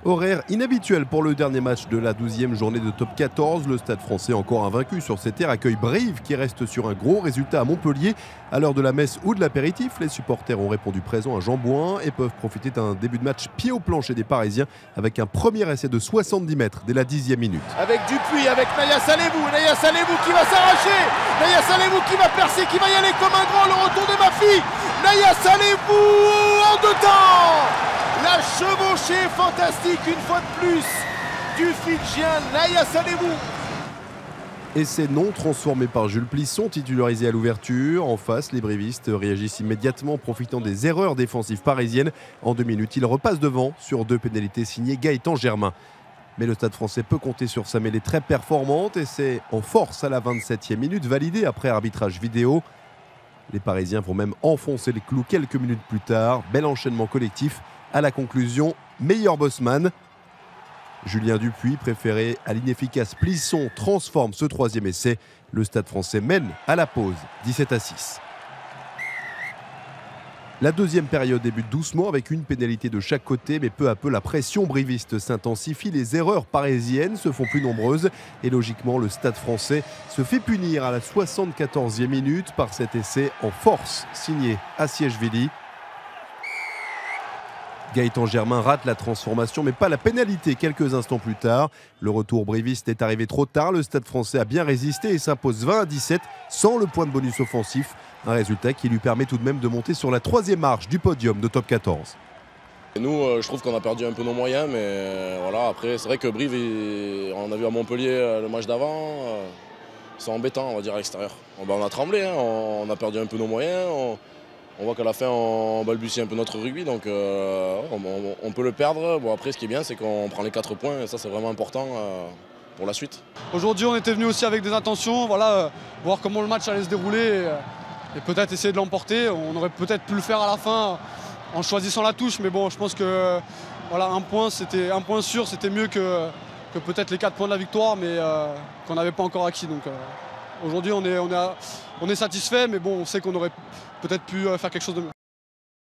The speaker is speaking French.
Horaire inhabituel pour le dernier match de la 12e journée de top 14. Le Stade Français, encore invaincu sur ses terres, accueille Brive qui reste sur un gros résultat à Montpellier. À l'heure de la messe ou de l'apéritif, les supporters ont répondu présent à Jean Bouin et peuvent profiter d'un début de match pied au plancher des Parisiens avec un premier essai de 70 mètres dès la 10e minute. Avec Dupuis, avec Naya Salémou qui va s'arracher, Naya Salémou qui va percer, qui va y aller comme un grand, le retour de Maffi, Naya Salémou en deux temps. La chevauchée fantastique une fois de plus du Fidjien Naya Salémou. Essai non transformé par Jules Plisson, titularisé à l'ouverture. En face, les brivistes réagissent immédiatement, profitant des erreurs défensives parisiennes. En 2 minutes, il repasse devant sur 2 pénalités signées Gaëtan Germain. Mais le Stade Français peut compter sur sa mêlée très performante et c'est en force à la 27e minute, validé après arbitrage vidéo. Les Parisiens vont même enfoncer les clous quelques minutes plus tard. Bel enchaînement collectif. À la conclusion, meilleur bossman. Julien Dupuis, préféré à l'inefficace Plisson, transforme ce 3e essai. Le Stade Français mène à la pause 17-6. La deuxième période débute doucement avec une pénalité de chaque côté, mais peu à peu la pression briviste s'intensifie, les erreurs parisiennes se font plus nombreuses et logiquement le Stade Français se fait punir à la 74e minute par cet essai en force signé Assiège-Vili. Gaëtan Germain rate la transformation, mais pas la pénalité quelques instants plus tard. Le retour briviste est arrivé trop tard. Le Stade Français a bien résisté et s'impose 20-17 sans le point de bonus offensif. Un résultat qui lui permet tout de même de monter sur la 3e marche du podium de top 14. Nous, je trouve qu'on a perdu un peu nos moyens, mais voilà, après, c'est vrai que Brive, on a vu à Montpellier le match d'avant, ils sont embêtants, on va dire, à l'extérieur. On a tremblé, hein, on a perdu un peu nos moyens. On voit qu'à la fin, on balbutie un peu notre rugby, donc on peut le perdre. Bon, après, ce qui est bien, c'est qu'on prend les 4 points, et ça, c'est vraiment important pour la suite. Aujourd'hui, on était venu aussi avec des intentions, voilà, voir comment le match allait se dérouler et peut-être essayer de l'emporter. On aurait peut-être pu le faire à la fin en choisissant la touche, mais bon, je pense que voilà, un point sûr, c'était mieux que peut-être les 4 points de la victoire, mais qu'on n'avait pas encore acquis. Donc aujourd'hui, on est satisfait, mais bon, on sait qu'on aurait peut-être pu faire quelque chose de mieux.